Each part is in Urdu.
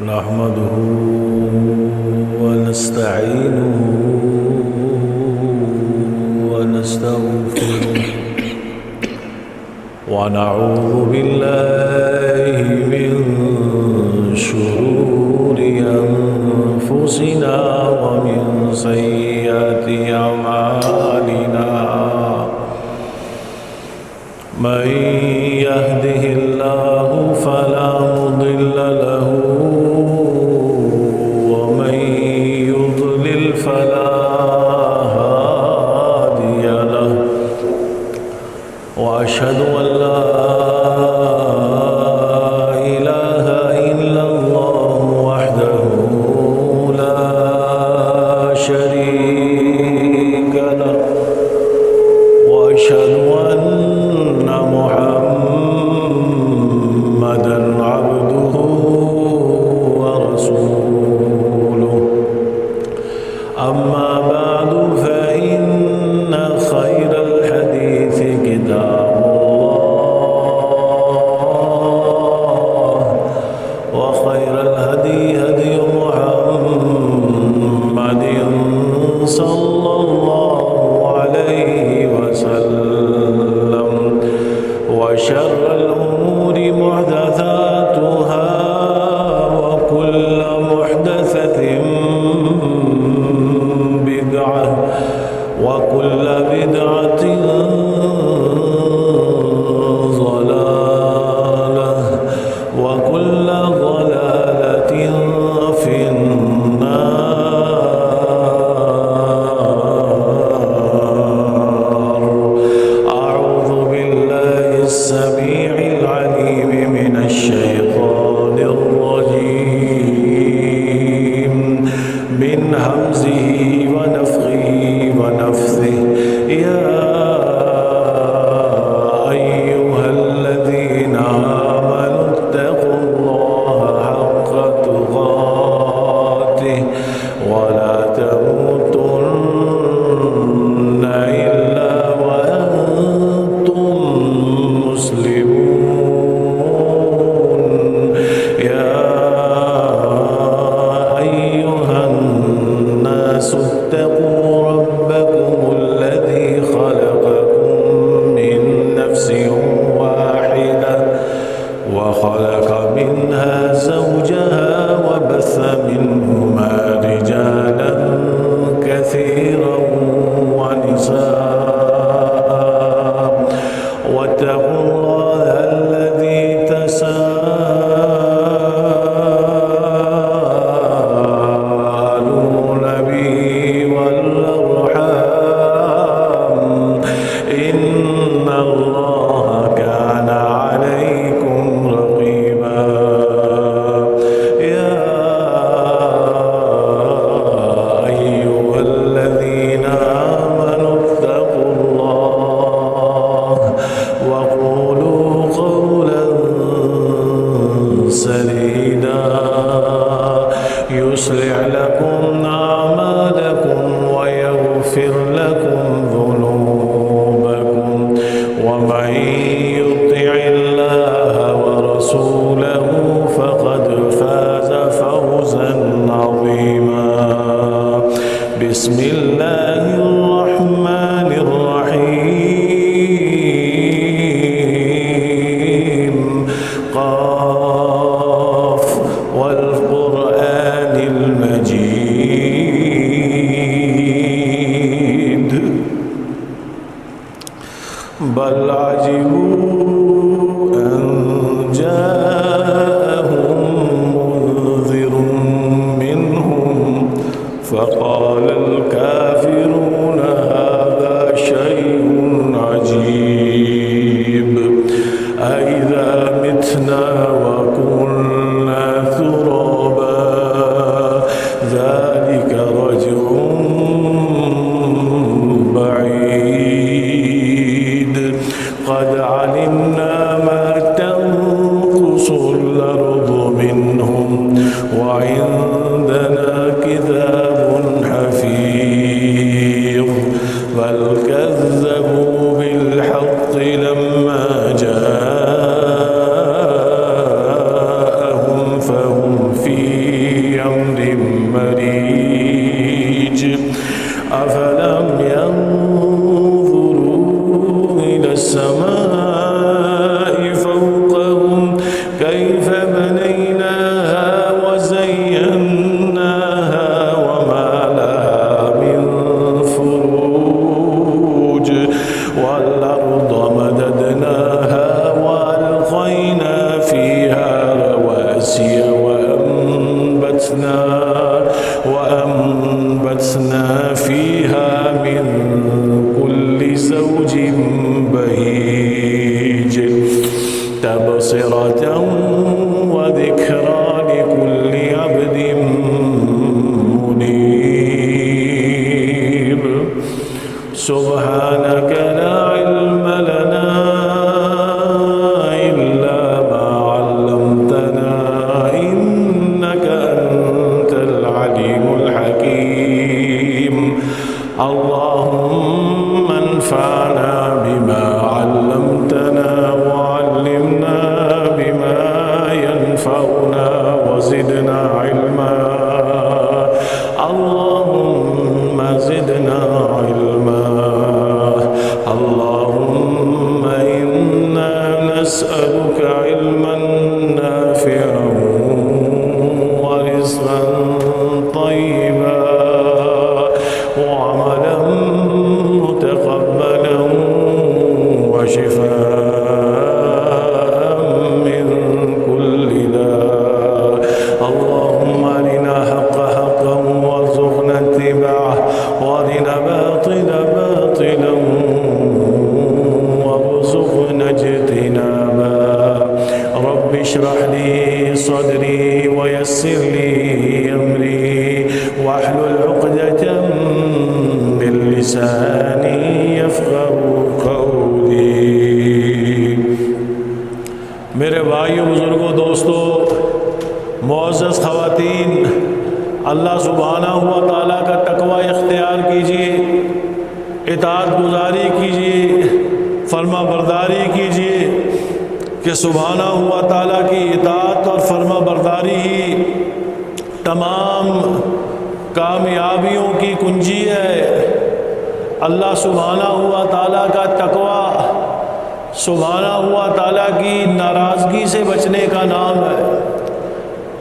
نحمده ونستعينه ونستغفره ونعوذ بالله من شرور أنفسنا ومن سيئات أعمالنا من يهده الله فلا مضل له ومن يضلل فلا هادي له وأشهد أن لا إله إلا الله وحده لا شريك له وأشهد أن محمدًا عبده ورسوله أما بعد فإن خير الحديث كتاب الله وخير الهدي هدي محمد صلى الله عليه وسلم وشر الأمور محدثاتها وكل محدثة بدعة وكل بدعة ضلالة وكل ضلالة في النار. أعوذ بالله السميع العليم من الشيطان الرجيم من همزه ونفخه ونفثه. يا أيها الذين آمنوا اتقوا الله حق تقاته ولا تموتن إلا وأنتم مسلمون. يا أيها الناس اتقوا ربكم الذي خلقكم من نفس واحدة وخلق منها زوجها وبث منهما رجالا كثيرا ونساء واتقوا الله الذي تساءلون به والأرحام إن الله كان عليكم رقيبا. يا أيها الذين آمنوا اتقوا الله وقولوا قولا سديدا يصلح لكم أعمالكم ويغفر لكم ذنوبكم ومن يطع الله ورسوله فقد فاز فوزا عظيما. بسم الله الرحمن الرحيم. قاف والقرآن المجيد. بل عجبوا أن جاءهم منذر منهم فقال الكافرون هذا شيء عجيب أإذا متنا وكنا ترابا ذلك رجع بعيد. قد علمنا ما تنقص الأرض منهم وعندنا كتاب حفيظ. بل كذبوا بالحق لما جاءهم فهم في رواسي وأنبتنا فيها من كل زوج بهيج تبصرة وذكرى لكل عبد منيب سبحانك لا علم لنا إلا ما علمتنا إنك أنت العليم الحكيم اللهم انفعنا بما علمتنا وعلمنا بما ينفعنا وزدنا علما اللهم زدنا علما اللهم إنا نسألك علما نافعا ورزقا طيبا وعملا متقبلا وشفاء من كل داء اللهم أرنا حق حقا وارزقنا اتباعه وأرنا باطلا باطلا وارزقنا اجتنابه رب اشرح لي صدري ويسر لي أمري واحلل عقدة من لساني يفقهوا قولي میرے بھائیوں بزرگوں دوستوں معزز خواتین اللہ سبحانہ ہوا تعالیٰ کا تقوی اختیار کیجیے اطاعت گزاری کیجیے فرما برداری کیجیے کہ سبحانہ ہوا تعالیٰ کی اطاعت اور فرما برداری ہی تمام کامیابیوں کی کنجی ہے اللہ سبحانہ ہوا تعالیٰ کا تقوی سبحانہ ہوا تعالیٰ کی ناراضگی سے بچنے کا نام ہے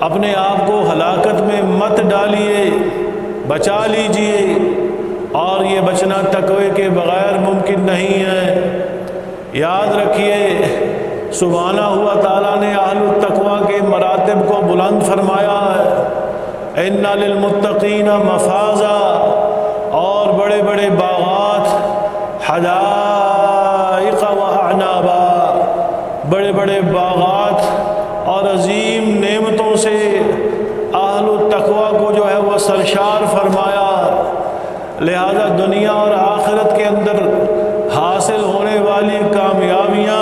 اپنے آپ کو ہلاکت میں مت ڈالیے بچا لیجئے اور یہ بچنا تقوی کے بغیر ممکن نہیں ہے یاد رکھیے سبحانہ ہوا تعالیٰ نے اہل التقوی کے مراتب کو بلند فرمایا ہے ان للمتقین مفازا اور بڑے بڑے باغات حدائق و اعنابا بڑے بڑے باغات اور عظیم نعمتوں سے اہل التقوی کو جو ہے وہ سرشار فرمایا لہذا دنیا اور آخرت کے اندر حاصل ہونے والی کامیابیاں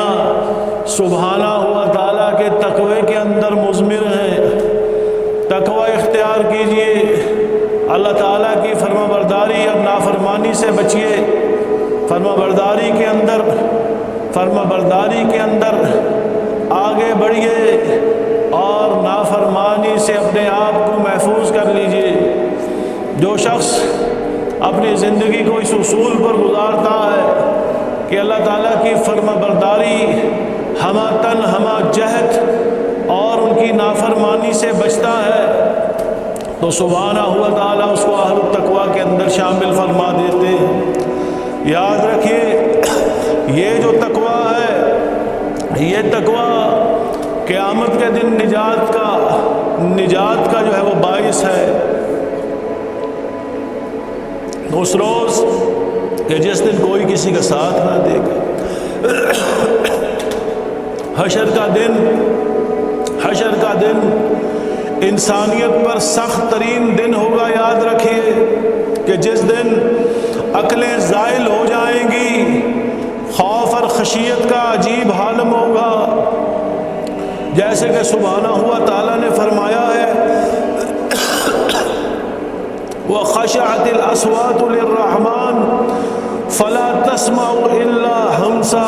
سبحانہ ہوا تعالیٰ کے تقوی کے اندر مضمر ہیں تقوی اختیار کیجئے اللہ تعالیٰ کی فرما برداری اور نافرمانی سے بچیے فرما برداری کے اندر آگے بڑھیے اور نافرمانی سے اپنے آپ کو محفوظ کر لیجئے جو شخص اپنی زندگی کو اس اصول پر گزارتا ہے کہ اللہ تعالیٰ کی فرما برداری ہمہ تن ہمہ جہد اور ان کی نافرمانی سے بچتا ہے تو سبحانہ ہوا تعالیٰ اس کو اہل التقوی کے اندر شامل فرما دیتے ہیں یاد رکھیے یہ جو تقوی ہے یہ تقوی قیامت کے دن نجات کا جو ہے وہ باعث ہے اس روز کہ جس دن کوئی کسی کا ساتھ نہ دے گا حشر کا دن انسانیت پر سخت ترین دن ہوگا یاد رکھیے کہ جس دن عقلیں زائل ہو جائیں گی خوف اور خشیت کا عجیب عالم ہوگا جیسے کہ سبحانہ ہوا تعالیٰ نے فرمایا ہے وَخَشَعَتِ الْأَصْوَاتُ لِلرَّحْمَنِ فَلَا تَسْمَعُ إِلَّا ہمسا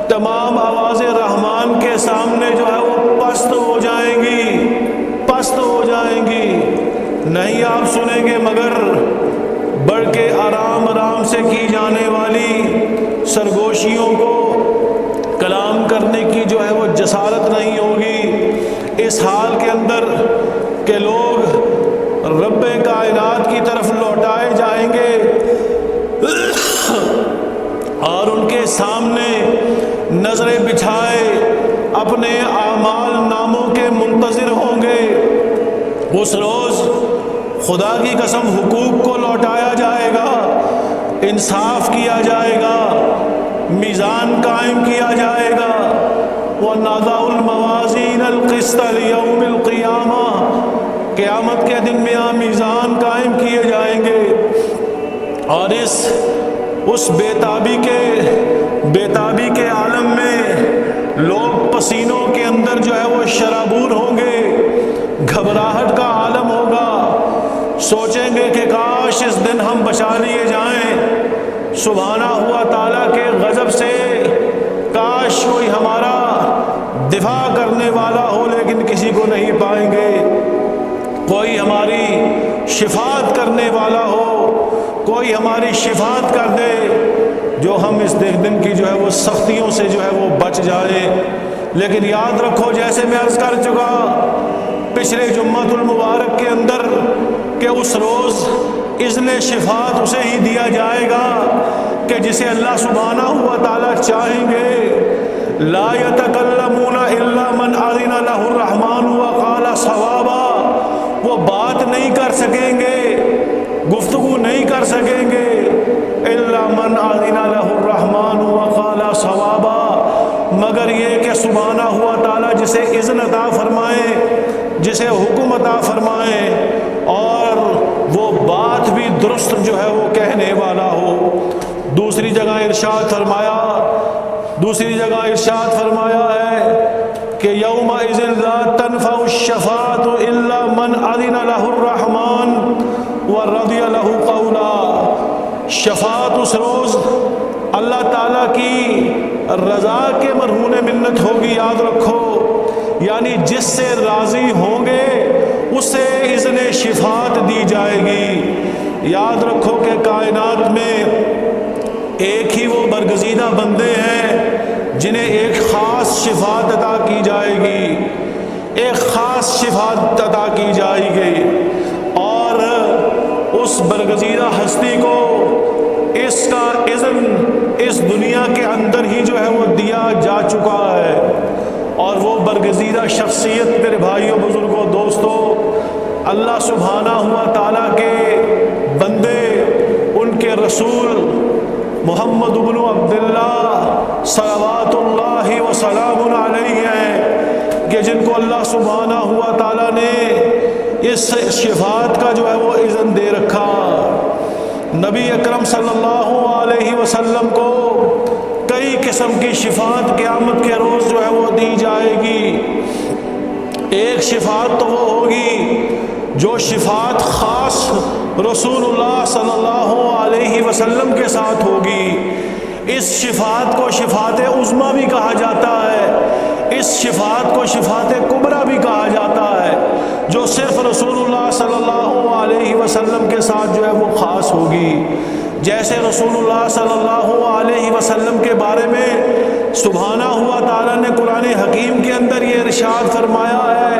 تمام آوازیں رحمان کے سامنے جو ہے وہ پست ہو جائیں گی نہیں آپ سنیں گے مگر بڑھ کے آرام سے کی جانے والی سرگوشیوں کو کلام کرنے کی جو ہے وہ جسارت نہیں ہوگی اس حال کے اندر کہ لوگ رب کائنات کی طرف لوٹائے جائیں گے اور ان کے سامنے نظریں بچھائے اپنے اعمال ناموں کے منتظر اس روز خدا کی قسم حقوق کو لوٹایا جائے گا، انصاف کیا جائے گا، میزان قائم کیا جائے گا۔ وَنَضَعُ الْمَوَازِينَ الْقِسْطَ لِيَوْمِ الْقِيَامَةِ، قیامت کے دن میں یہاں میزان قائم کیے جائیں گے، اور اس بےتابی کے عالم میں لوگ پسینوں کے اندر جو ہے وہ شرابور ہوں گے، گھبراہٹ کا عالم ہوگا، سوچیں گے کہ کاش اس دن ہم بچا لیے جائیں سبحانہ ہوا تعالیٰ کے غضب سے، کاش کوئی ہمارا دفاع کرنے والا ہو، لیکن کسی کو نہیں پائیں گے، کوئی ہماری شفاعت کرنے والا ہو، کوئی ہماری شفاعت کر دے جو ہم اس دن کی جو ہے وہ سختیوں سے جو ہے وہ بچ جائیں۔ لیکن یاد رکھو، جیسے میں عرض کر چکا پچھلے جمعۃ المبارک کے اندر، کہ اس روز اذن شفاعت اسے ہی دیا جائے گا کہ جسے اللہ سبحانہ ہوا تعالیٰ چاہیں گے۔ لا يتکلمون الا من اذن له الرحمن وقال صوابا، وہ بات نہیں کر سکیں گے، گفتگو نہیں کر سکیں گے، الا من اذن له الرحمن وقال صوابا، مگر یہ کہ سبحانہ ہوا تعالیٰ جسے اذن عطا فرمائے، جسے حکم عطا فرمائے، اور وہ بات بھی درست جو ہے وہ کہنے والا ہو۔ دوسری جگہ ارشاد فرمایا ہے کہ یومئذ لا تنفع الشفاعۃ الا من اذن له الرحمن ورضی له قولا، شفاعت اس روز اللہ تعالیٰ کی رضا کے مرہون منت ہوگی، یاد رکھو، یعنی جس سے راضی ہوں گے اسے اذن شفاعت دی جائے گی۔ یاد رکھو کہ کائنات میں ایک ہی وہ برگزیدہ بندے ہیں جنہیں ایک خاص شفاعت عطا کی جائے گی، ایک خاص شفاعت عطا کی جائے گی، اور اس برگزیدہ ہستی کو اس کا اذن اس دنیا کے اندر ہی جو ہے وہ دیا جا چکا ہے، اور وہ برگزیدہ شخصیت میرے بھائیوں، بزرگوں، دوستوں، اللہ سبحانہ ہوا تعالیٰ کے بندے، ان کے رسول محمد بن عبداللہ صلوات اللہ وسلام علیہ ہیں، کہ جن کو اللہ سبحانہ ہوا تعالیٰ نے اس شفاعت کا جو ہے وہ اذن دے رکھا۔ نبی اکرم صلی اللہ علیہ وسلم کو کئی قسم کی شفاعت قیامت کے روز جو ہے وہ دی جائے گی۔ ایک شفاعت تو وہ ہوگی جو شفاعت خاص رسول اللہ صلی اللہ علیہ وسلم کے ساتھ ہوگی، اس شفاعت کو شفاعت عظمیٰ بھی کہا جاتا ہے، اس شفاعت کو شفاعت کبریٰ بھی کہا جاتا ہے، جو صرف رسول اللہ صلی اللہ علیہ وسلم کے ساتھ جو ہے وہ خاص ہوگی۔ جیسے رسول اللہ صلی اللہ علیہ وسلم کے بارے میں سبحانہ ہوا تعالیٰ نے قرآن حکیم کے اندر یہ ارشاد فرمایا ہے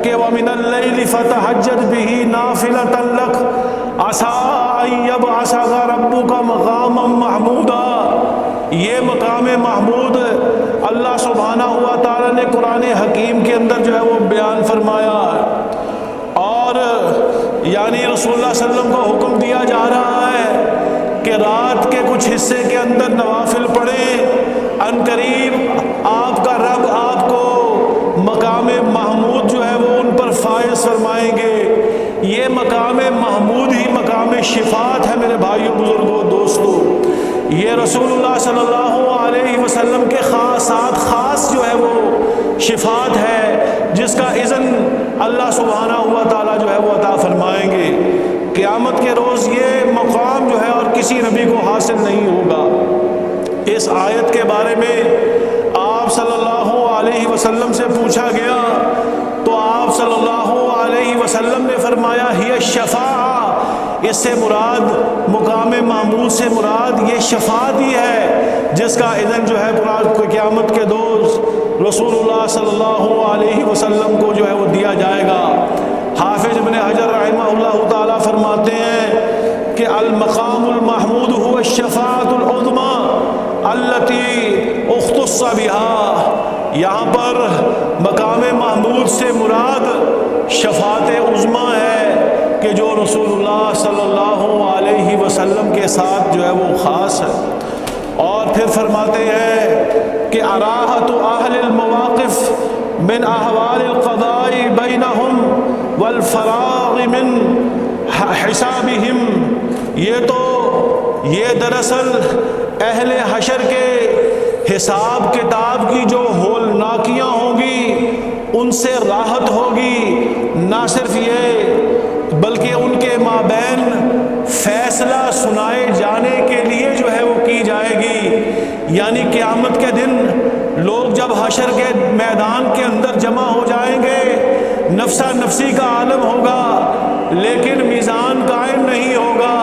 کہ وَمِنَ اللَّيْلِ فَتَهَجَّدْ بِهِ نَافِلَةً لَكَ عَسَىٰ أَن يَبْعَثَكَ رَبُّكَ مَقَامًا مَحْمُودًا، یہ مقام محمود اللہ سبحانہ ہوا تعالیٰ نے قرآن حکیم کے اندر جو ہے وہ بیان فرمایا ہے، اور یعنی رسول اللہ صلی اللہ علیہ وسلم کو حکم دیا جا رہا ہے کہ رات کے کچھ حصے کے اندر نوافل پڑھیں، عنقریب آپ کا رب آپ کو مقام محمود جو ہے وہ ان پر فائز فرمائیں گے۔ یہ مقام محمود ہی مقام شفاعت ہے میرے بھائیوں، بزرگوں، دوستوں۔ یہ رسول اللہ صلی اللہ علیہ وسلم کے خاص جو ہے وہ شفاعت ہے، جس کا اذن اللہ سبحانہ ہوا تعالیٰ جو ہے وہ عطا فرمائیں گے۔ قیامت کے روز یہ مقام جو ہے اور کسی نبی کو حاصل نہیں ہوگا۔ اس آیت کے بارے میں آپ صلی اللہ علیہ وسلم سے پوچھا گیا تو آپ صلی اللہ علیہ وسلم نے فرمایا ہی الشفاعہ، اس سے مراد مقام محمود سے مراد یہ شفاعت ہی ہے جس کا اذن جو ہے قیامت کے روز رسول اللہ صلی اللہ علیہ وسلم کو جو ہے وہ دیا جائے گا۔ حافظ ابن حجر رحمہ اللہ تعالیٰ فرماتے ہیں کہ المقام المحمود هو الشفاعۃ العظمیٰ التي اختص بها، یہاں پر مقام محمود سے مراد شفاعت عظمیٰ ہے کہ جو رسول اللہ صلی اللہ علیہ وسلم کے ساتھ جو ہے وہ خاص ہے۔ اور پھر فرماتے ہیں کہ اراحت اہل المواقف من احوال القضاء بینہم والفراغ من حسابہم، یہ دراصل اہل حشر کے حساب کتاب کی جو ہولناکیاں ہوں گی ان سے راحت ہوگی، نہ صرف یہ بلکہ ان کے مابین فیصلہ سنائے جانے کے لیے جو ہے وہ کی جائے گی۔ یعنی قیامت کے دن لوگ جب حشر کے میدان کے اندر جمع ہو جائیں گے، نفسا نفسی کا عالم ہوگا لیکن میزان قائم نہیں ہوگا،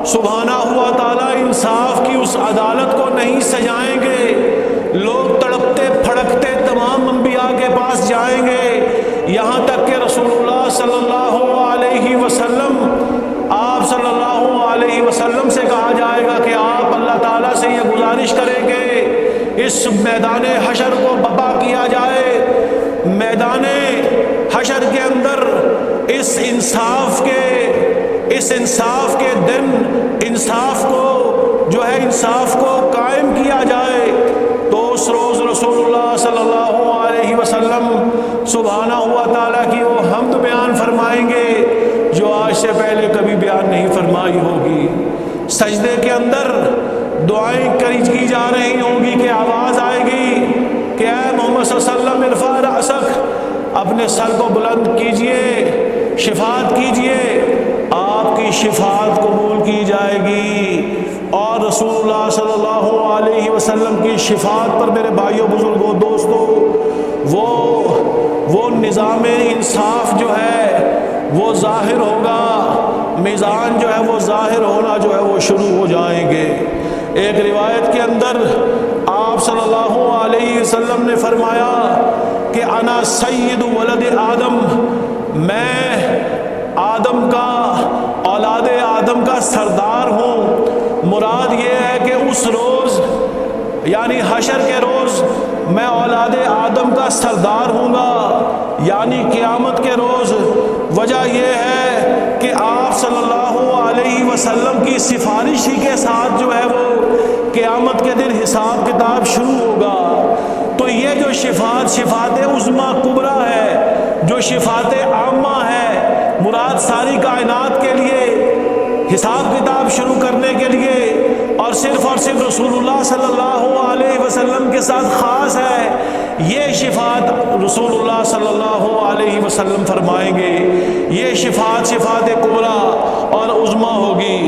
سبحانہ ہوا تعالیٰ انصاف کی اس عدالت کو نہیں سجائیں گے، لوگ تڑپتے پھڑکتے تمام انبیاء کے پاس جائیں گے، یہاں تک کہ رسول اللہ صلی اللہ علیہ وسلم، آپ صلی اللہ علیہ وسلم سے کہا جائے گا کہ آپ اللہ تعالیٰ سے یہ گزارش کریں کہ اس میدان حشر کو برپا کیا جائے، میدان حشر کے اندر اس انصاف کے دن انصاف کو قائم کیا جائے۔ تو اس روز رسول اللہ صلی اللہ علیہ وسلم سبحانہ ہوا تعالیٰ کی وہ حمد بیان فرمائیں گے جو آج سے پہلے کبھی بیان نہیں فرمائی ہوگی۔ سجدے کے اندر دعائیں کی جا رہی ہوں گی کہ آواز آئے گی کہ اے محمد صلی اللہ علیہ وسلم ارفع رأسک، اپنے سر کو بلند کیجئے، شفاعت کیجئے، آپ کی شفاعت قبول کی جائے گی۔ اور رسول اللہ صلی اللہ علیہ وسلم کی شفاعت پر میرے بھائیوں بزرگوں دوستوں وہ نظام انصاف جو ہے وہ ظاہر ہوگا، میزان جو ہے وہ ظاہر ہونا جو ہے وہ شروع ہو جائیں گے۔ ایک روایت کے اندر آپ صلی اللہ علیہ وسلم نے فرمایا کہ انا سید ولد آدم، میں آدم کا اولاد آدم کا سردار ہوں۔ مراد یہ ہے کہ اس روز یعنی حشر کے روز میں اولاد آدم کا سردار ہوں گا، یعنی قیامت کے روز۔ وجہ یہ ہے کہ آپ صلی اللہ علیہ وسلم کی سفارش ہی کے ساتھ جو ہے وہ قیامت کے دن حساب کتاب شروع ہوگا۔ تو یہ جو شفاعت عظمیٰ کبریٰ ہے، جو شفاعت عامہ ہے، مراد ساری کائنات کے لیے حساب کتاب شروع کرنے کے لیے اور صرف رسول اللہ صلی اللہ علیہ وسلم کے ساتھ خاص ہے۔ یہ شفاعت رسول اللہ صلی اللہ علیہ وسلم فرمائیں گے، یہ شفاعت کبریٰ اور عظمیٰ ہوگی۔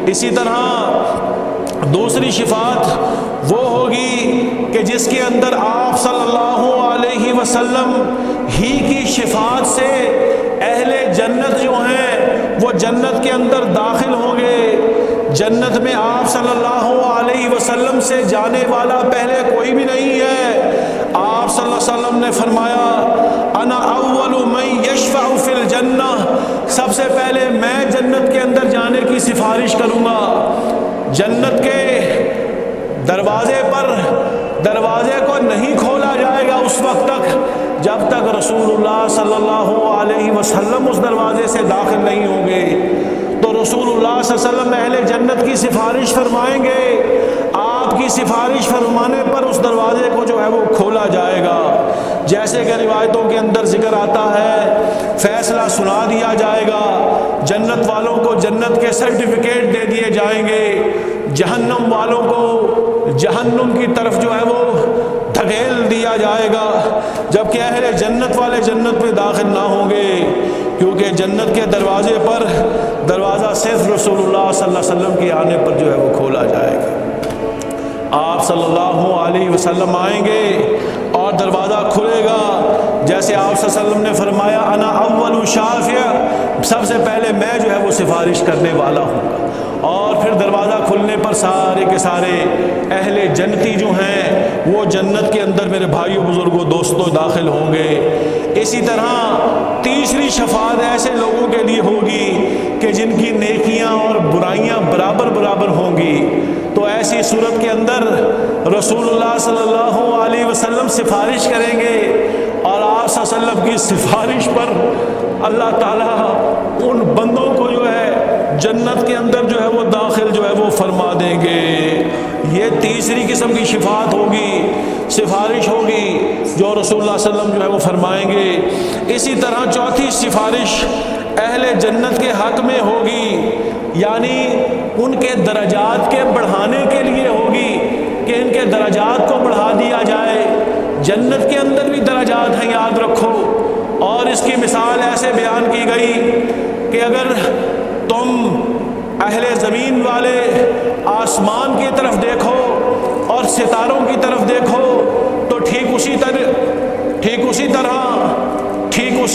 اسی طرح دوسری شفاعت وہ ہوگی کہ جس کے اندر آپ صلی اللہ علیہ وسلم ہی کی شفاعت سے اہل جنت جو ہیں وہ جنت کے اندر داخل ہوں گے۔ جنت میں آپ صلی اللہ علیہ وسلم سے جانے والا پہلے کوئی بھی نہیں ہے۔ آپ صلی اللہ علیہ وسلم نے فرمایا انا اول من یشفع فی الجنہ، سب سے پہلے میں جنت کے اندر جانے کی سفارش کروں گا۔ جنت کے دروازے کو نہیں کھولا جائے گا اس وقت تک جب تک رسول اللہ صلی اللہ علیہ وسلم اس دروازے سے داخل نہیں ہوں گے۔ تو رسول اللہ صلی اللہ علیہ وسلم اہل جنت کی سفارش فرمائیں گے، آپ کی سفارش فرمانے پر اس دروازے کو جو ہے وہ کھولا جائے گا۔ جیسے کہ روایتوں کے اندر ذکر آتا ہے، فیصلہ سنا دیا جائے گا، جنت والوں کو جنت کے سرٹیفکیٹ دے دیے جائیں گے، جہنم والوں کو جہنم کی طرف جو ہے وہ دھکیل دیا جائے گا، جبکہ اہل جنت والے جنت میں داخل نہ ہوں گے، کیونکہ جنت کے دروازے پر دروازہ صرف رسول اللہ صلی اللہ علیہ وسلم کے آنے پر جو ہے وہ کھولا جائے گا۔ آپ صلی اللہ علیہ وسلم آئیں گے اور دروازہ کھلے گا، جیسے آپ صلی اللہ علیہ وسلم نے فرمایا انا اول شافع، سب سے پہلے میں جو ہے وہ سفارش کرنے والا ہوں گا۔ اور پھر دروازہ کھلنے پر سارے کے سارے اہل جنتی جو ہیں وہ جنت کے اندر میرے بھائیوں بزرگوں دوستوں داخل ہوں گے۔ اسی طرح تیسری شفاعت ایسے لوگوں کے لیے ہوگی کہ جن کی نیکیاں اور برائیاں برابر ہوں گی۔ تو ایسی صورت کے اندر رسول اللہ صلی اللہ علیہ وسلم سفارش کریں گے اور آپ صلی اللہ علیہ وسلم کی سفارش پر اللہ تعالیٰ ان بندوں کو جو ہے جنت کے اندر جو ہے وہ داخل جو ہے وہ فرما دیں گے۔ یہ تیسری قسم کی شفاعت ہوگی، سفارش ہوگی جو رسول اللہ صلی اللہ علیہ وسلم جو ہے وہ فرمائیں گے۔ اسی طرح چوتھی سفارش اہل جنت کے حق میں ہوگی، یعنی ان کے درجات کے بڑھانے کے لیے ہوگی کہ ان کے درجات کو بڑھا دیا جائے۔ جنت کے اندر بھی درجات ہیں، یاد رکھو، اور اس کی مثال ایسے بیان کی گئی کہ اگر تم اہل زمین والے آسمان کی طرف دیکھو اور ستاروں کی طرف دیکھو تو ٹھیک اسی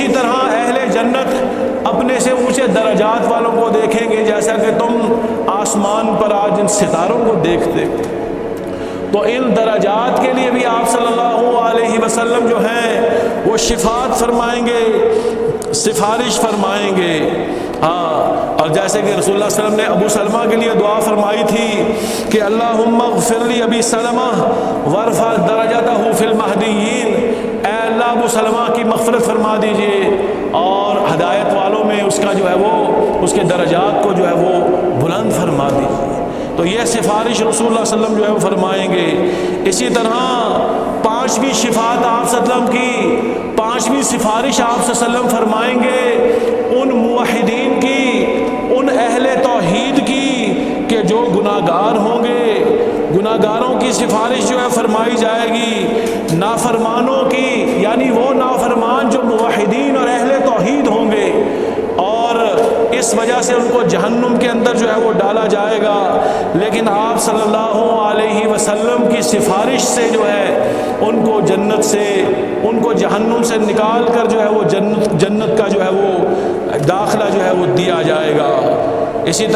طرح اہل جنت اپنے سے اونچے درجات والوں کو دیکھیں گے جیسا کہ تم آسمان پر آج ان ستاروں کو دیکھتے۔ تو ان درجات کے لیے بھی آپ صلی اللہ علیہ وسلم جو ہیں وہ شفاعت فرمائیں گے، سفارش فرمائیں گے۔ اور جیسے کہ رسول اللہ صلی اللہ علیہ وسلم نے ابو سلمہ کے لیے دعا فرمائی تھی کہ اللہم اغفر لی ابی سلمہ وارفع درجتہ فی المہدیین، اے اللہ ابو سلمہ کی مغفرت فرما دیجئے اور ہدایت والوں میں اس کا جو ہے وہ اس کے درجات کو جو ہے وہ بلند فرما دیجئے۔ تو یہ سفارش رسول اللہ صلی اللہ علیہ وسلم جو ہے وہ فرمائیں گے۔ اسی طرح پانچویں شفاعت آپ صلی اللہ علیہ وسلم کی، پانچویں سفارش آپ صلی اللہ علیہ وسلم فرمائیں گے ان موحدین کی، ان اہل توحید کی کہ جو گناہ گار ہوں گے، گناہ گاروں کی سفارش جو ہے فرمائی جائے گی۔ نافرمانوں کی، یعنی وہ نافرمان جو موحدین اور اہل توحید ہوں گے اور اس وجہ سے ان کو جہنم کے اندر جو ہے وہ ڈالا جائے گا، لیکن آپ صلی اللہ علیہ وسلم کی سفارش سے جو ہے ان کو جنت سے، ان کو جہنم سے نکال کر جو ہے وہ جنت کا جو ہے وہ داخلہ جو ہے وہ دیا جائے گا۔ اسی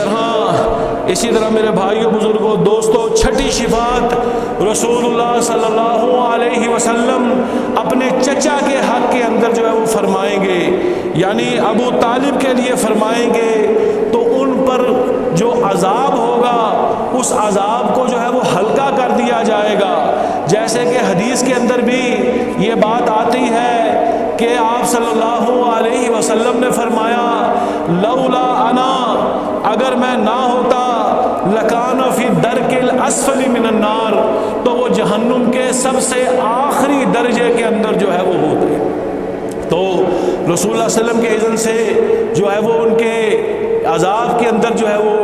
طرح میرے بھائیوں، بزرگوں، دوستوں، چھٹی شفاعت رسول اللہ صلی اللہ علیہ وسلم اپنے چچا کے حق کے اندر جو ہے وہ فرمائیں گے، یعنی ابو طالب کے لیے فرمائیں گے۔ تو ان پر جو عذاب ہوگا اس عذاب کو جو ہے وہ ہلکا کر دیا جائے گا، جیسے کہ حدیث کے اندر بھی یہ بات آتی ہے کہ آپ صلی اللہ علیہ وسلم نے فرمایا لولا انا، اگر میں نہ ہوتا، لکان فی درک الاسفل من النار، تو وہ جہنم کے سب سے آخری درجے کے اندر جو ہے وہ ہوتے۔ تو رسول اللہ صلی اللہ علیہ وسلم کے اذن سے جو ہے وہ ان کے عذاب کے اندر جو ہے وہ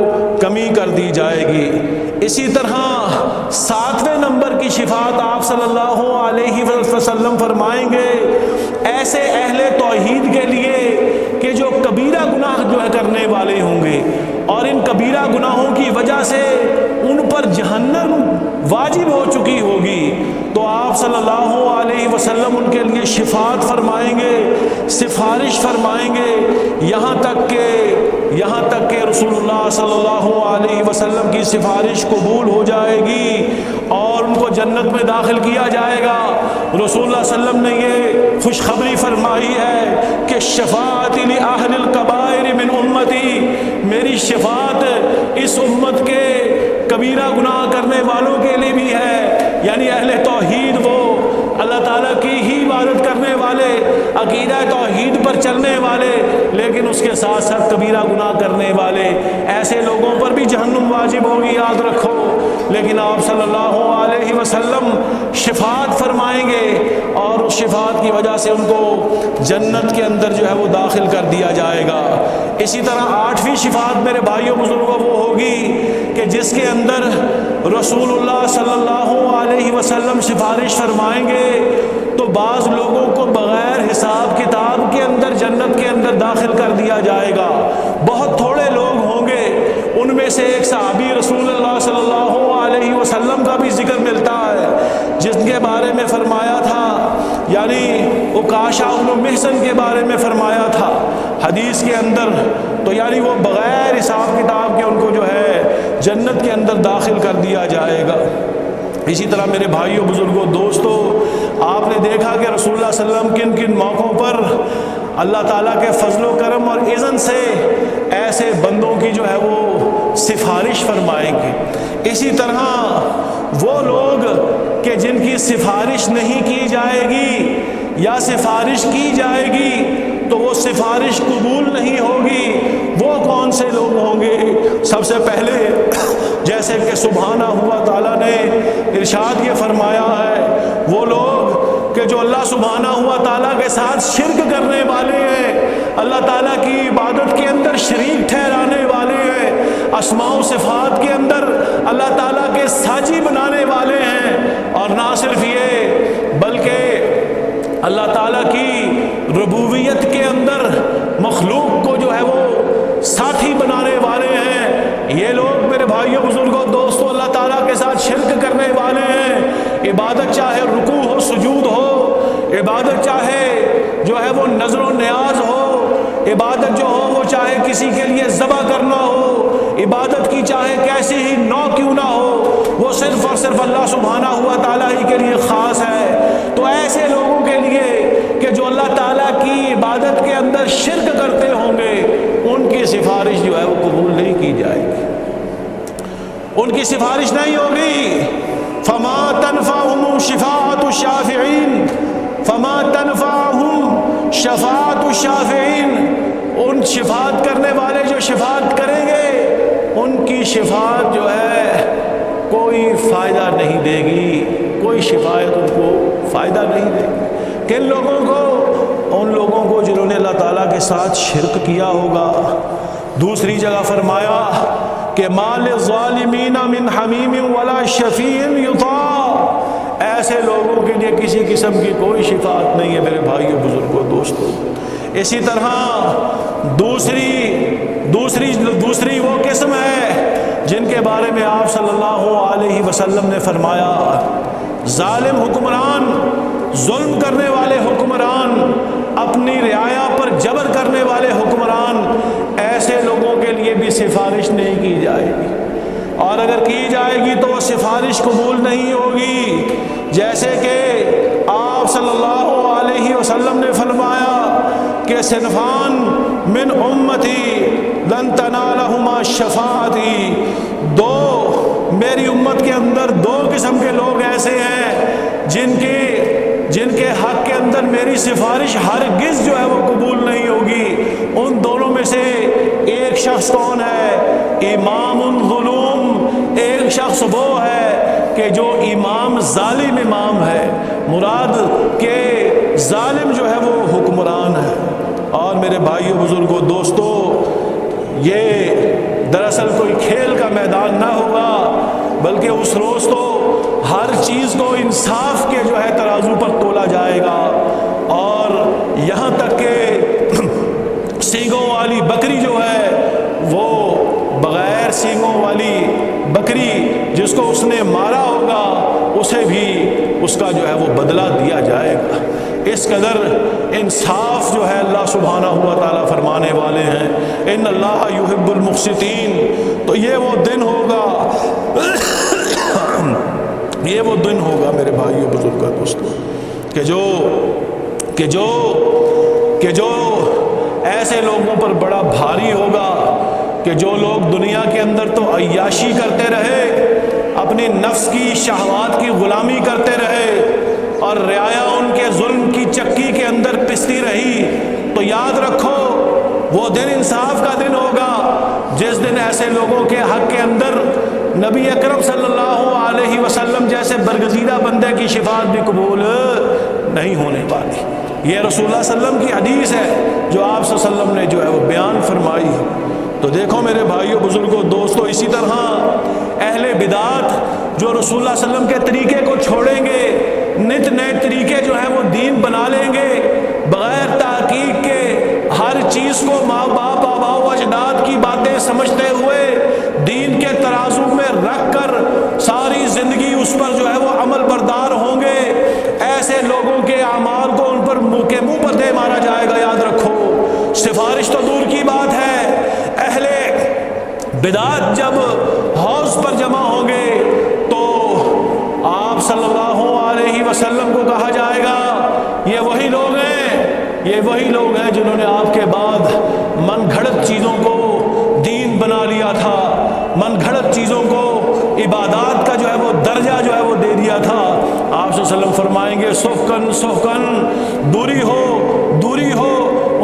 کمی کر دی جائے گی۔ اسی طرح 7ویں نمبر کی شفاعت آپ صلی اللہ علیہ وسلم فرمائیں گے ایسے اہل توحید کے لیے کہ جو کبیرہ گناہ جو ہے کرنے والے ہوں گے اور ان کبیرہ گناہوں کی وجہ سے ان پر جہنم واجب ہو چکی ہوگی، تو آپ صلی اللہ علیہ وسلم ان کے لیے شفاعت فرمائیں گے، سفارش فرمائیں گے، یہاں تک کہ رسول اللہ صلی اللہ علیہ وسلم کی سفارش قبول ہو جائے گی اور ان کو جنت میں داخل کیا جائے گا۔ رسول اللہ صلی اللہ علیہ وسلم نے یہ خوشخبری فرمائی ہے کہ شفاعت لأہل الکبائر من امتی، میری شفاعت اس امت کے کبیرہ گناہ کرنے والوں کے لیے بھی ہے، یعنی اہل توحید، وہ اللہ تعالیٰ کی ہی عبادت کرنے والے، عقیدہ توحید پر چلنے والے، لیکن اس کے ساتھ ساتھ کبیرہ گناہ کرنے والے، ایسے لوگوں پر بھی جہنم واجب ہوگی، یاد رکھو۔ لیکن آپ صلی اللہ علیہ وسلم شفاعت فرمائیں گے اور اس شفاعت کی وجہ سے ان کو جنت کے اندر جو ہے وہ داخل کر دیا جائے گا۔ اسی طرح 8ویں شفاعت میرے بھائیوں بزرگوں وہ ہوگی کہ جس کے اندر رسول اللہ صلی اللہ علیہ وسلم سفارش فرمائیں گے تو بعض لوگوں کو بغیر حساب کتاب کے اندر جنت کے اندر داخل کر دیا جائے گا۔ بہت تھوڑے لوگ ہوں گے، ان میں سے ایک صحابی رسول اللہ صلی اللہ علیہ وسلم کا بھی ذکر ملتا ہے جس کے بارے میں فرمایا تھا، یعنی عکاشہ بن محصن کے بارے میں فرمایا تھا حدیث کے اندر، تو یعنی وہ بغیر حساب کتاب کے ان کو جو ہے جنت کے اندر داخل کر دیا جائے گا۔ اسی طرح میرے بھائیوں، بزرگوں، دوستوں، آپ نے دیکھا کہ رسول اللہ صلی اللہ علیہ وسلم کن کن موقعوں پر اللہ تعالیٰ کے فضل و کرم اور اذن سے ایسے بندوں کی جو ہے وہ سفارش فرمائیں گے۔ اسی طرح وہ لوگ کہ جن کی سفارش نہیں کی جائے گی یا سفارش کی جائے گی تو وہ سفارش قبول نہیں ہوگی وہ کون سے لوگ ہوں گے؟ سب سے پہلے جیسے کہ سبحانہ ہوا تعالیٰ نے ارشاد یہ فرمایا ہے، وہ لوگ کہ جو اللہ سبحانہ ہوا تعالیٰ کے ساتھ شرک کرنے والے ہیں، اللہ تعالیٰ کی عبادت کے اندر شریک ٹھہرانے والے ہیں، اسماء و صفات کے اندر اللہ تعالیٰ کے ساجی بنانے والے ہیں، اور نہ صرف یہ بلکہ اللہ تعالیٰ کی ربوبیت کے اندر مخلوق کو جو ہے وہ ساتھی بنانے والے ہیں۔ یہ لوگ میرے بھائیوں بزرگوں دوستوں اللہ تعالیٰ کے ساتھ شرک کرنے والے ہیں۔ عبادت چاہے رکوع ہو، سجود ہو، عبادت چاہے جو ہے وہ نظر و نیاز ہو، عبادت جو ہو وہ چاہے کسی کے لیے ذبح کرنا ہو، عبادت کی چاہے کیسی ہی نو کیوں نہ ہو، وہ صرف اور صرف اللہ سبحانہ ہوا تعالیٰ ہی کے لیے خاص ہے۔ تو ایسے لوگوں کے لیے کہ جو اللہ تعالیٰ کی عبادت کے اندر شرک کرتے ہوں گے، ان کی سفارش جو ہے وہ قبول نہیں کی جائے گی، ان کی سفارش نہیں ہوگی۔ فما تنفعهم شفاعت الشافعین، فما تنفعهم شفاعت الشافعین، ان شفاعت کرنے والے جو شفاعت کریں گے ان کی شفاعت جو ہے کوئی فائدہ نہیں دے گی، کوئی شفاعت ان کو فائدہ نہیں دے گی۔ کن لوگوں کو؟ ان لوگوں کو جنہوں نے اللہ تعالیٰ کے ساتھ شرک کیا ہوگا۔ دوسری جگہ فرمایا کہ مال الظالمین من حمیم ولا شفیع یطاع، ایسے لوگوں کے لیے کسی قسم کی کوئی شفاعت نہیں ہے میرے بھائیوں بزرگوں دوستوں۔ اسی طرح دوسری وہ قسم ہے جن کے بارے میں آپ صلی اللہ علیہ وسلم نے فرمایا، ظالم حکمران، ظلم کرنے والے حکمران، اپنی رعایا پر جبر کرنے والے حکمران، ایسے لوگوں کے لیے بھی سفارش نہیں کی جائے گی، اور اگر کی جائے گی تو وہ سفارش قبول نہیں ہوگی۔ جیسے کہ آپ صلی اللہ علیہ وسلم نے فرمایا کہ صنفان من امتی لن تنالہما شفاعتی، دو میری امت کے اندر دو قسم کے لوگ ایسے ہیں جن کے حق کے اندر میری سفارش ہرگز جو ہے وہ قبول نہیں ہوگی۔ ان دونوں میں سے ایک شخص کون ہے؟ امام ظلوم، ایک شخص وہ ہے کہ جو امام ظالم امام ہے، مراد کہ ظالم جو ہے وہ حکمران ہے۔ اور میرے بھائیوں بزرگوں دوستوں، یہ دراصل کوئی کھیل کا میدان نہ ہوگا، بلکہ اس روز تو ہر چیز کو انصاف کے جو ہے ترازو پر تولا جائے گا، اور یہاں تک کہ سینگوں والی بکری جو ہے وہ بغیر سینگوں والی بکری جس کو اس نے مارا ہوگا اسے بھی اس کا جو ہے وہ بدلہ دیا جائے گا۔ اس قدر انصاف جو ہے اللہ سبحانہ ہوا تعالیٰ فرمانے والے ہیں، ان اللہ یحب المقسطین۔ تو یہ وہ دن ہوگا یہ وہ دن ہوگا میرے بھائیوں بزرگوں دوستوں کہ جو ایسے لوگوں پر بڑا بھاری ہوگا کہ جو لوگ دنیا کے اندر تو عیاشی کرتے رہے، اپنی نفس کی شہوات کی غلامی کرتے رہے، اور رعایا ان کے ظلم کی چکی کے اندر پستی رہی، تو یاد رکھو وہ دن انصاف کا دن ہوگا جس دن ایسے لوگوں کے حق کے اندر نبی اکرم صلی اللہ علیہ وسلم جیسے برگزیدہ بندے کی شفاعت بھی قبول نہیں ہونے والی۔ یہ رسول اللہ صلی اللہ علیہ وسلم کی حدیث ہے جو آپ صلی اللہ علیہ وسلم نے جو ہے وہ بیان فرمائی۔ تو دیکھو میرے بھائیوں بزرگوں دوستوں، اسی طرح اہل بدعت جو رسول اللہ صلی اللہ علیہ وسلم کے طریقے کو چھوڑیں گے، نت نئے طریقے جو ہیں وہ دین بنا لیں گے، بغیر تحقیق کے ہر چیز کو ماں باپ آبا و اجداد کی باتیں سمجھتے ہوئے دین کے ترازو میں رکھ کر ساری زندگی اس پر جو ہے وہ عمل بردار ہوں گے، ایسے لوگوں کے اعمال کو ان پر منہ پر دے مارا جائے گا۔ یاد رکھو سفارش تو دور کی بات ہے، اہل بدعت جب حوض پر جمع ہوں گے تو آپ صلی اللہ علیہ وسلم کو کہا جائے گا یہ وہی لوگ ہیں جنہوں نے آپ کے بعد من گھڑت چیزوں کو دین بنا لیا تھا، من گھڑت چیزوں کو عبادات کا جو ہے وہ درجہ جو ہے وہ دے دیا تھا۔ آپ صلی اللہ علیہ وسلم فرمائیں گے سحقن سحقن، دوری ہو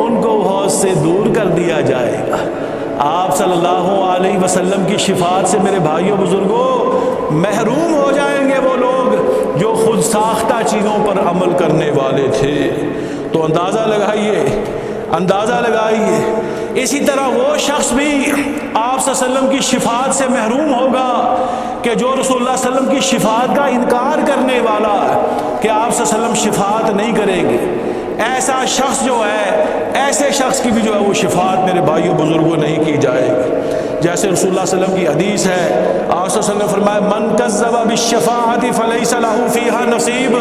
ان کو حوض سے دور کر دیا جائے گا۔ آپ صلی اللہ علیہ وسلم کی شفاعت سے میرے بھائیوں بزرگوں محروم ہو جائیں گے وہ لوگ جو خود ساختہ چیزوں پر عمل کرنے والے تھے۔ تو اندازہ لگائیے اسی طرح وہ شخص بھی آپ صلی اللہ علیہ وسلم کی شفاعت سے محروم ہوگا کہ جو رسول اللہ صلی اللہ علیہ وسلم کی شفاعت کا انکار کرنے والا ہے کہ آپ صلی اللہ علیہ وسلم شفاعت نہیں کریں گے۔ ایسا شخص جو ہے، ایسے شخص کی بھی جو ہے وہ شفاعت میرے بھائیوں بزرگوں نہیں کی جائے گی۔ جیسے رسول اللہ صلی اللہ علیہ وسلم کی حدیث ہے، آپ صلی اللہ علیہ وسلم نے فرمایا من کذب بالشفاعۃ فلیس لہ فیہا نصیب،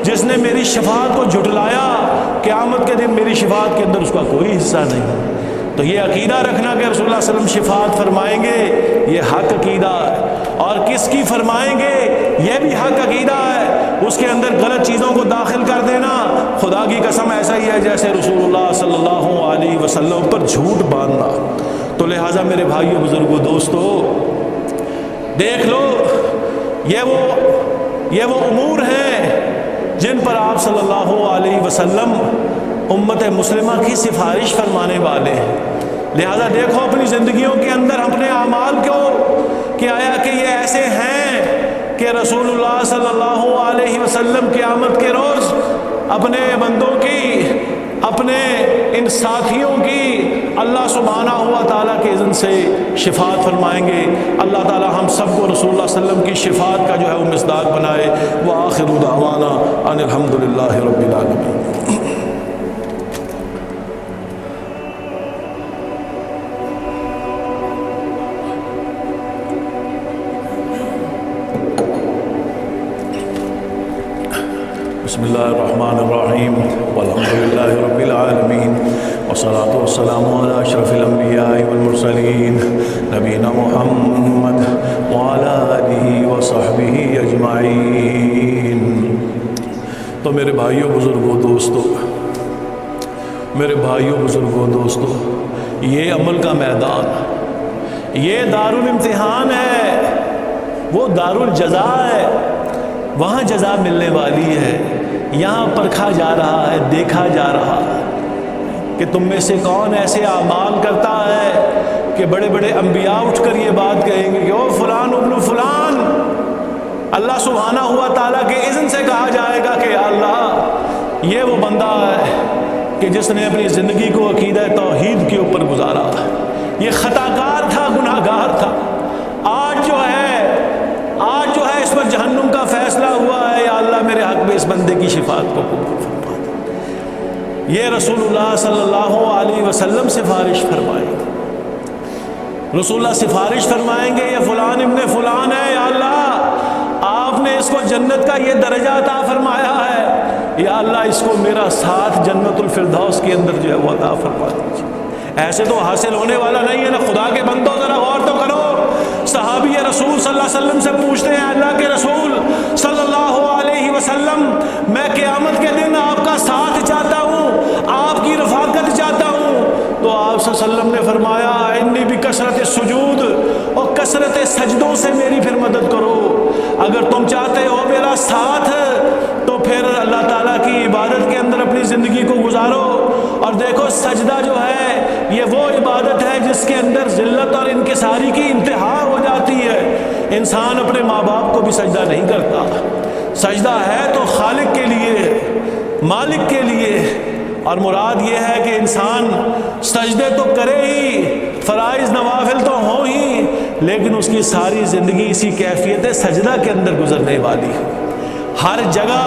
جس نے میری شفاعت کو جھٹلایا قیامت کے دن میری شفاعت کے اندر اس کا کوئی حصہ نہیں۔ تو یہ عقیدہ رکھنا کہ رسول اللہ صلی اللہ علیہ وسلم شفاعت فرمائیں گے، یہ حق عقیدہ ہے، اور کس کی فرمائیں گے یہ بھی حق عقیدہ ہے۔ اس کے اندر غلط چیزوں کو داخل کر دینا خدا کی قسم ایسا ہی ہے جیسے رسول اللہ صلی اللہ علیہ وسلم پر جھوٹ باندھنا۔ تو لہٰذا میرے بھائیوں بزرگوں دوستو دیکھ لو، یہ وہ امور ہیں جن پر آپ صلی اللہ علیہ وسلم امت مسلمہ کی سفارش فرمانے والے ہیں۔ لہذا دیکھو اپنی زندگیوں کے اندر اپنے اعمال کو کہ آیا کہ یہ ایسے ہیں کہ رسول اللہ صلی اللہ علیہ وسلم قیامت کے روز اپنے بندوں کی، اپنے ان ساتھیوں کی اللہ سبحانہ ہوا تعالیٰ کے اذن سے شفاعت فرمائیں گے۔ اللہ تعالیٰ ہم سب کو رسول اللہ صلی اللہ علیہ وسلم کی شفاعت کا جو ہے وہ مصداق بنائے۔ وآخر دعوانا ان الحمدللہ رب العالمین۔ بسم اللہ الرحمن الرحیم والحمدللہ رب العالمین والصلاة والسلام علی اشرف الانبیاء والمرسلین نبینا محمد وعلی آلہ وصحبہ اجمعین۔ تو میرے بھائیوں بزرگوں دوستو یہ عمل کا میدان، یہ دار الامتحان ہے، وہ دار الجزا ہے، وہاں جزا ملنے والی ہے۔ یہاں پرکھا جا رہا ہے، دیکھا جا رہا ہے کہ تم میں سے کون ایسے اعمال کرتا ہے کہ بڑے بڑے انبیاء اٹھ کر یہ بات کہیں گے کہ او فلان ابن فلان، اللہ سبحانہ ہوا تعالیٰ کے اذن سے کہا جائے گا کہ یا اللہ یہ وہ بندہ ہے کہ جس نے اپنی زندگی کو عقیدہ توحید کے اوپر گزارا، یہ خطا کار تھا، گناہ گار تھا، آج جو ہے اس پر جہنم کا فیصلہ ہوا ہے، یا اللہ میرے حق میں اس بندے کی شفاعت کو قبول فرما دے۔ یہ رسول اللہ صلی اللہ علیہ وسلم سفارش فرمائیں گے، رسول اللہ سفارش فرمائیں گے یہ فلان ابن فلان ہے، یا اللہ آپ نے اس کو جنت کا یہ درجہ عطا فرمایا ہے، یا اللہ اس کو میرا ساتھ جنت الفردوس کے اندر جو ہے وہ عطا فرما دیجیے۔ ایسے تو حاصل ہونے والا نہیں ہے نا۔ خدا کے بندوں ذرا غور تو کرو، صحابی رسول صلی اللہ علیہ وسلم سے پوچھتے ہیں اللہ کے رسول صلی اللہ علیہ وسلم میں قیامت کے دن آپ کا ساتھ چاہتا ہوں، آپ کی رفاقت چاہتا ہوں، تو آپ صلی اللہ علیہ وسلم نے فرمایا انی بکثرت السجود، اور کثرت سجدوں سے میری پھر مدد کرو۔ اگر تم چاہتے ہو میرا ساتھ تو پھر اللہ تعالیٰ کی عبادت کے اندر اپنی زندگی کو گزارو۔ اور دیکھو سجدہ جو ہے یہ وہ عبادت ہے جس کے اندر ذلت اور انکساری کی انتہا ہو جاتی ہے۔ انسان اپنے ماں باپ کو بھی سجدہ نہیں کرتا، سجدہ ہے تو خالق کے لیے، مالک کے لیے، اور مراد یہ ہے کہ انسان سجدے تو کرے ہی، فرائض نوافل تو ہوں ہی، لیکن اس کی ساری زندگی اسی کیفیت سجدہ کے اندر گزرنے والی ہے۔ ہر جگہ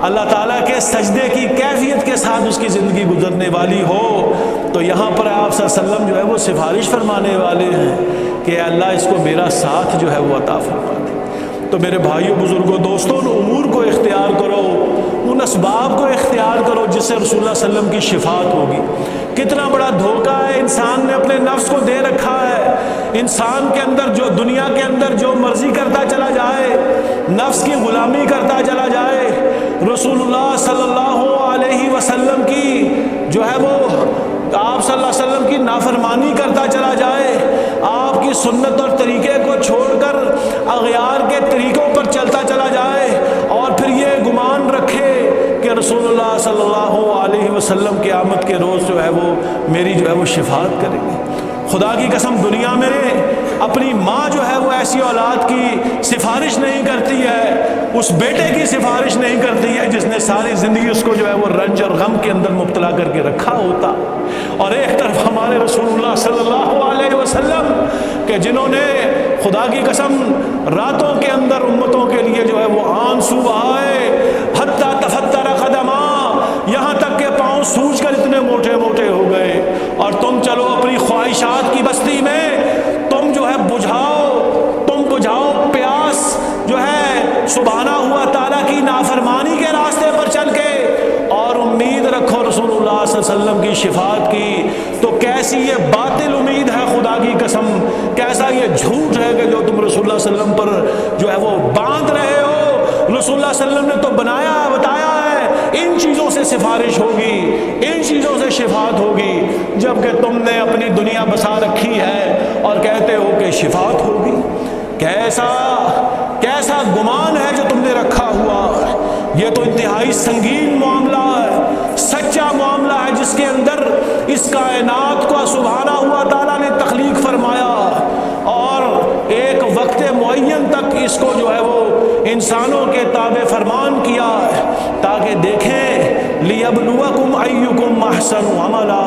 اللہ تعالیٰ کے سجدے کی کیفیت کے ساتھ اس کی زندگی گزرنے والی ہو۔ تو یہاں پر آپ صلی اللہ علیہ وسلم جو ہے وہ سفارش فرمانے والے ہیں کہ اللہ اس کو میرا ساتھ جو ہے وہ عطا فرما دے۔ تو میرے بھائیوں بزرگوں دوستوں ان امور کو اختیار کرو، ان اسباب کو اختیار کرو جس سے رسول اللہ صلی اللہ علیہ وسلم کی شفاعت ہوگی۔ کتنا بڑا دھوکہ ہے انسان نے اپنے نفس کو دے رکھا ہے۔ انسان کے اندر جو دنیا کے اندر جو مرضی کرتا چلا جائے، نفس کی غلامی کرتا چلا جائے، رسول اللہ صلی اللہ علیہ وسلم کی جو ہے وہ آپ صلی اللہ علیہ وسلم کی نافرمانی کرتا چلا جائے، آپ کی سنت اور طریقے کو چھوڑ کر اغیار کے طریقوں پر چلتا چلا جائے، اور پھر یہ گمان رکھے کہ رسول اللہ صلی اللہ علیہ وسلم قیامت کے روز جو ہے وہ میری جو ہے وہ شفاعت کریں گے۔ خدا کی قسم دنیا میں اپنی ماں جو ہے وہ ایسی اولاد کی سفارش نہیں کرتی ہے، اس بیٹے کی سفارش نہیں کرتی ہے جس نے ساری زندگی اس کو جو ہے وہ رنج اور غم کے اندر مبتلا کر کے رکھا ہوتا، اور ایک طرف ہمارے رسول اللہ صلی اللہ علیہ وسلم کہ جنہوں نے خدا کی قسم راتوں کے اندر امتوں کے لیے جو ہے وہ آنسو بہائے، حتی تفتر قدما، یہاں تک کہ پاؤں سوج کر اتنے موٹے موٹے ہو گئے، اور تم چلو اپنی خواہشات کی بستی میں تم جو ہے بجھاؤ پیاس جو ہے سبحانہ ہوا تعالیٰ کی نافرمانی کے راستے پر چل کے، اور امید رکھو رسول اللہ صلی اللہ علیہ وسلم کی شفاعت کی۔ تو کیسی یہ باطل امید ہے خدا کی قسم، کیسا یہ جھوٹ ہے کہ جو تم رسول اللہ صلی اللہ علیہ وسلم پر جو ہے وہ باندھ رہے ہو۔ رسول اللہ صلی اللہ علیہ وسلم نے تو بتایا ہے ان چیزوں سے سفارش ہوگی، ان چیزوں سے شفاعت ہوگی، جبکہ تم نے اپنی دنیا بسا رکھی ہے اور کہتے ہو کہ شفاعت ہوگی۔ کیسا گمان ہے جو تم نے رکھا ہوا، یہ تو انتہائی سنگین معاملہ ہے، سچا معاملہ ہے جس کے اندر اس کائنات کو سبحانہ ہوا تعالیٰ نے تخلیق فرمایا، اور ایک وقت معین تک اس کو جو ہے وہ انسانوں کے تابع فرمان کیا تاکہ دیکھیں لیبلوکم ایکم احسن عملا،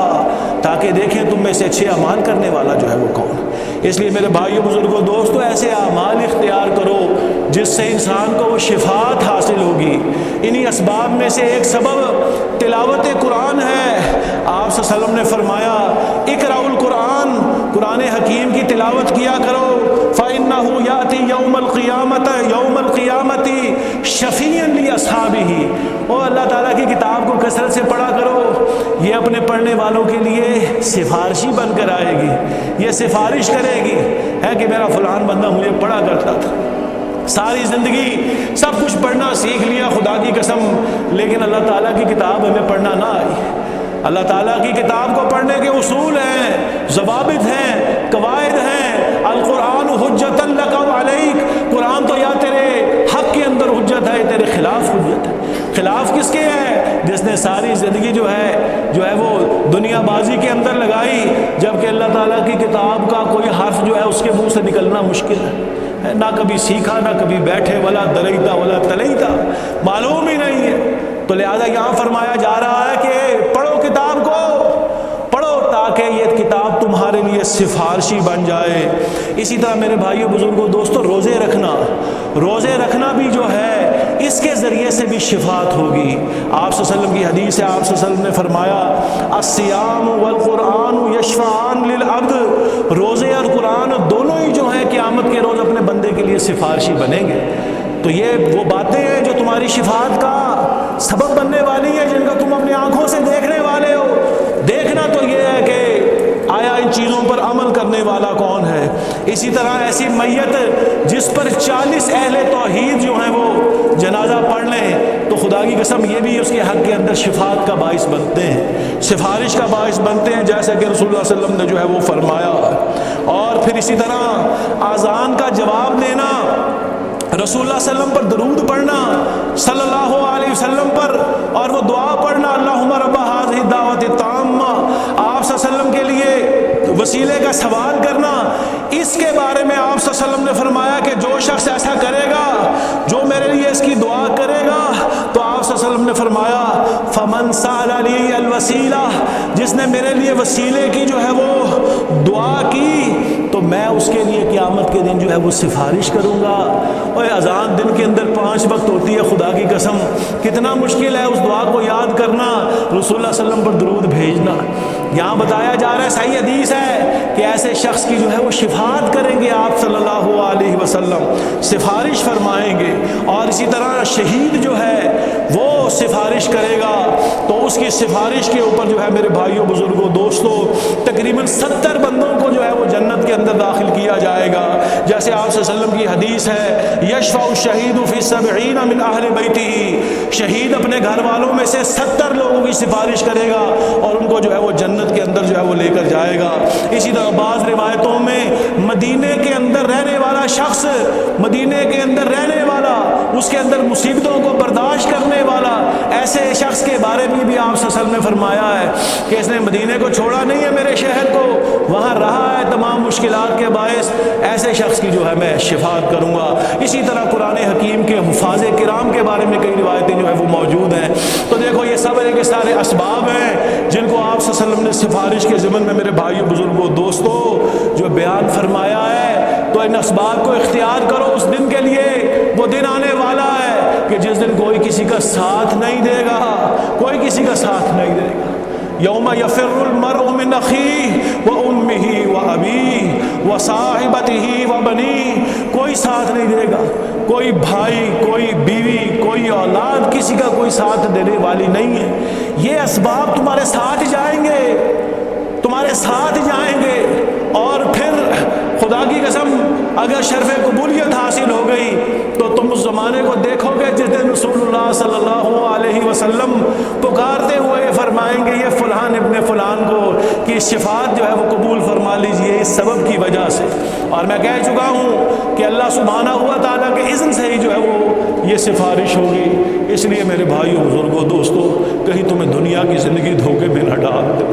تاکہ دیکھیں تم میں سے اچھے اعمال کرنے والا جو ہے وہ کون۔ اس لیے میرے بھائیو بزرگوں دوستو، ایسے اعمال اختیار کرو جس سے انسان کو وہ شفاعت حاصل ہوگی۔ انہی اسباب میں سے ایک سبب تلاوت قرآن ہے۔ آپ صلی اللہ علیہ وسلم نے فرمایا اقرأوا القرآن، قرآن حکیم کی تلاوت کیا کرو، فَإِنَّهُ يَأْتِي يَوْمَ الْقِيَامَةِ شَفِيعًا لِأَصْحَابِهِ۔ اور اللہ تعالیٰ کی کتاب کو کثرت سے پڑھا کرو، یہ اپنے پڑھنے والوں کے لیے سفارشی بن کر آئے گی، یہ سفارش کرے گی ہے کہ میرا فلان بندہ مجھے پڑھا کرتا تھا، ساری زندگی سب کچھ پڑھنا سیکھ لیا خدا کی قسم، لیکن اللہ تعالیٰ کی کتاب ہمیں پڑھنا نہ آئی۔ اللہ تعالیٰ کی کتاب کو پڑھنے کے اصول ہیں، ضوابط ہیں، قواعد ہیں۔ القرآن حجۃ لک و علیک، قرآن تو یا تیرے حق کے اندر حجت ہے، تیرے خلاف حجت ہے۔ خلاف کس کے ہے؟ جس نے ساری زندگی جو ہے وہ دنیا بازی کے اندر لگائی، جبکہ اللہ تعالیٰ کی کتاب کا کوئی حرف جو ہے اس کے منہ سے نکلنا مشکل ہے، نہ کبھی سیکھا، نہ کبھی بیٹھے، ولا دریتا ولا تلیتا، معلوم ہی نہیں ہے۔ تو لہذا یہاں فرمایا جا رہا ہے کہ پڑھو کتاب کو، پڑھو تاکہ یہ کتاب تمہارے لیے سفارشی بن جائے۔ اسی طرح میرے بھائیو بزرگوں دوستو، روزے رکھنا بھی جو ہے اس کے ذریعے سے بھی شفاعت ہوگی۔ آپ صلی اللہ علیہ وسلم کی حدیث ہے، آپ صلی اللہ علیہ وسلم نے فرمایا الصیام والقرآن یشفعان للعبد، روزے اور قرآن دونوں ہی جو ہیں قیامت کے روز اپنے بندے کے لیے سفارشی بنیں گے۔ تو یہ وہ باتیں ہیں جو تمہاری شفاعت کا سبب بننے والی ہیں، جن کا تم اپنی آنکھوں سے دیکھنے والے ہو۔ دیکھنا تو یہ ہے کہ آیا ان چیزوں پر عمل کرنے والا کون ہے۔ اسی طرح ایسی میت جس پر 40 اہل توحید جو ہیں وہ جنازہ پڑھ لیں تو خدا کی قسم یہ بھی اس کے حق کے اندر شفاعت کا باعث بنتے ہیں، سفارش کا باعث بنتے ہیں، جیسا کہ رسول اللہ صلی اللہ علیہ وسلم نے جو ہے وہ فرمایا۔ اور پھر اسی طرح اذان کا جواب دینا، رسول اللہ صلی اللہ علیہ وسلم پر درود پڑھنا، صلی اللہ علیہ وسلم پر، اور وہ دعا پڑھنا اللہم رب ھذہ الدعوۃ التامہ، آپ صلی اللہ علیہ وسلم کے لیے وسیلے کا سوال کرنا۔ اس کے بارے میں آپ صلی اللہ علیہ وسلم نے فرمایا کہ جو شخص ایسا کرے گا، جو میرے لیے اس کی دعا کرے گا، تو آپ صلی اللہ علیہ وسلم نے فرمایا فمن سأل لی الوسیلہ، جس نے میرے لیے وسیلے کی جو ہے وہ دعا کی تو میں اس کے لیے قیامت کے دن جو ہے وہ سفارش کروں گا۔ اور اذان دن کے اندر 5 وقت ہوتی ہے، خدا کی قسم کتنا مشکل ہے اس دعا کو یاد کرنا، رسول اللہ صلی اللہ علیہ وسلم پر درود بھیجنا۔ یہاں بتایا جا رہا ہے، صحیح حدیث ہے کہ ایسے شخص کی جو ہے وہ شفاعت کریں گے آپ صلی اللہ علیہ وسلم، سفارش فرمائیں گے۔ اور اسی طرح شہید جو ہے وہ سفارش کرے گا، تو اس کی سفارش کے اوپر جو ہے میرے بھائیوں بزرگوں دوستوں تقریباً 70 بندوں کو جو ہے وہ جنت کے اندر داخل کیا جائے گا۔ جیسے آپ صلی اللہ علیہ وسلم کی حدیث ہے یشفع الشہید فی 70 من اہل بیتہ، شہید اپنے گھر والوں میں سے 70 لوگوں کی سفارش کرے گا اور ان کو جو ہے وہ جنت کے اندر جو ہے وہ لے کر جائے گا۔ اسی طرح بعض روایتوں میں مدینے کے اندر رہنے والا شخص، مدینے کے اندر رہنے والا، اس کے اندر مصیبتوں کو برداشت کرنے والا، ایسے ایسے شخص کے بارے میں بھی آپ صلی اللہ علیہ وسلم نے فرمایا ہے کہ اس نے مدینے کو چھوڑا نہیں ہے، میرے شہر کو، وہاں رہا ہے تمام مشکلات کے باعث، ایسے شخص کی جو ہے میں شفاعت کروں گا۔ اسی طرح قرآن حکیم کے حفاظ کرام کے بارے میں کئی روایتیں جو ہے وہ موجود ہیں۔ تو دیکھو یہ سب ایک سارے اسباب ہیں جن کو آپ صلی اللہ علیہ وسلم نے سفارش کے ضمن میں میرے بھائیوں بزرگوں دوستوں جو بیان فرمایا ہے، تو ان اسباب کو اختیار کرو اس دن کے لیے۔ وہ دن آنے والا ہے کہ جس دن کوئی کسی کا ساتھ نہیں دے گا، کوئی کسی کا ساتھ نہیں دے گا۔ یوم یفر المرء من اخیہ وامہ وابیہ وصاحبتہ وبنیہ، کوئی ساتھ نہیں دے گا، کوئی بھائی، کوئی بیوی، کوئی اولاد، کسی کا کوئی ساتھ دینے والی نہیں ہے۔ یہ اسباب تمہارے ساتھ جائیں گے، تمہارے ساتھ جائیں گے، اور پھر خدا کی قسم اگر شرف قبولیت حاصل ہو گئی تو تم اس زمانے کو دیکھو گے جس دن رسول اللہ صلی اللہ علیہ وسلم پکارتے ہوئے فرمائیں گے یہ فلان ابن فلان کو کہ شفاعت جو ہے وہ قبول فرما لیجئے اس سبب کی وجہ سے۔ اور میں کہہ چکا ہوں کہ اللہ سبحانہ ہوا تعالیٰ کے اذن سے ہی جو ہے وہ یہ سفارش ہوگی۔ اس لیے میرے بھائیوں بزرگوں دوستوں، کہیں تمہیں دنیا کی زندگی دھوکے میں نہ ڈال دے،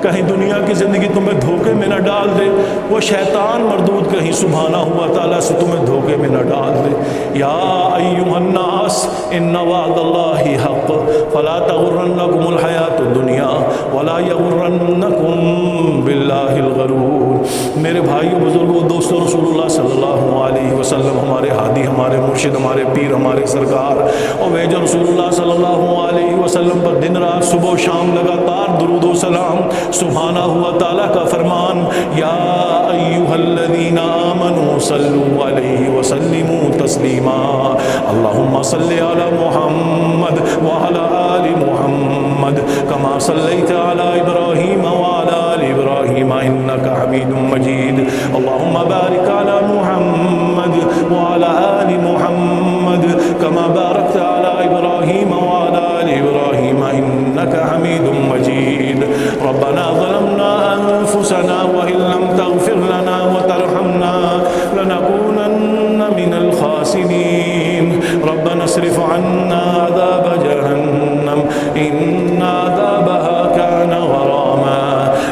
کہیں دنیا کی زندگی تمہیں دھوکے میں نہ ڈال دے، وہ شیطان مردود کہیں سبحانہ ہوا تعالیٰ سے تمہیں دھوکے میں نہ ڈال دے۔ یا ایھا الناس ان وعد اللہ حق فلا تغرنکم الحیاۃ الدنیا ولا یغرنکم باللہ الغرور۔ میرے بھائیوں بزرگوں دوستوں، رسول اللہ صلی اللہ علیہ وسلم ہمارے ہادی، ہمارے مرشد، ہمارے پیر، ہمارے سرکار، اور وہ جو رسول اللہ صلی اللہ علیہ وسلم پر دن رات صبح و شام لگاتار درود و سلام، سبحانہ ہوا تعالیٰ کا فرمان، یا ایھا الذین آمنوا صلوا علیہ وسلموا تسلیما، اللہم صل علی محمد وعلی آل محمد کما صلیت علی ابراہیم وعلی آل ابراہیم انک حمید مجید، اللہم بارک علی محمد وعلی آل محمد کما بارکت علی ابراہیم وعلی آل ابراہیم انک حمید مجید۔ ربنا ظلمنا انفسنا وان لم تغفر لنا وترحمنا لنكونن من الخاسرین۔ ربنا اصرف عنا عذاب جہنم ان عذابها كان غراما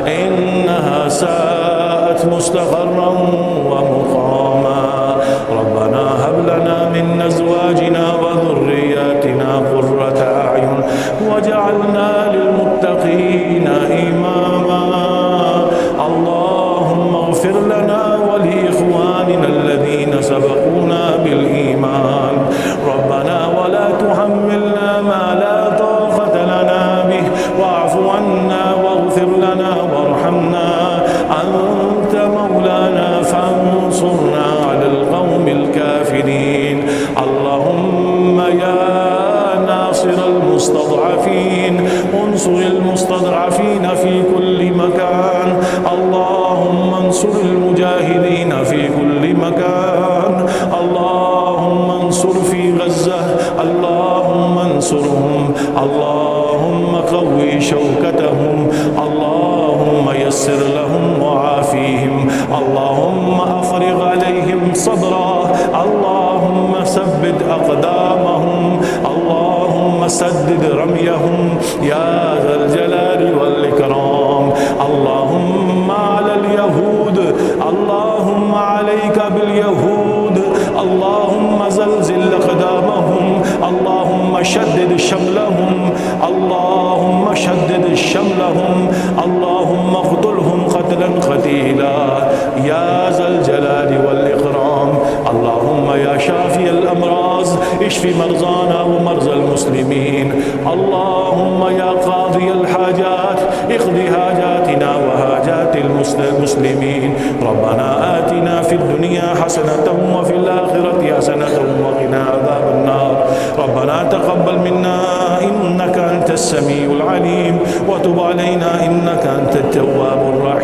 انها ساءت مستقرا ومقاما۔ ربنا هب لنا من ازواجنا وذرياتنا قرة اعين واجعلنا للمتقين اماما۔ اللهم اغفر لنا ولإخواننا الذين سبقونا بالإيمان، ربنا ولا تحملنا ما لا طاقة لنا به واعف عنا واغفر لنا وارحمنا أنت مولانا فانصرنا على القوم الكافرين۔ اللهم يا ناصر المستضعفين انصر المستضعفين في كل مكان، اللهم انصر المجاهدين في كل مكان، اللهم انصر في غزة، اللهم انصرهم، اللهم قوي شوكتهم، اللهم يسر لهم وعافيهم، اللهم أفرغ عليهم صبرا، اللهم ثبت أقدامهم، اللهم سدد رميهم يا ذا الجلال والإكرام۔ اللهم على اليهود، اللهم عليك باليهود، اللهم زلزل أقدامهم، اللهم شدد شملهم، اللهم شدد شملهم، اللهم اقتلهم قتلا قتيلا يا ذا الجلال والإكرام۔ اللهم يا شافي الأمراض اشف مرضانا ومرضى المسلمين، اللهم يا قاضي الحاجات اقض حاجاتنا وحاجات المسلمين، ربنا آتنا في الدنيا حسنة وفي الآخرة حسنة وقنا عذاب النار، ربنا تقبل منا إنك أنت السميع العليم وتب علينا إنك أنت التواب الرحيم۔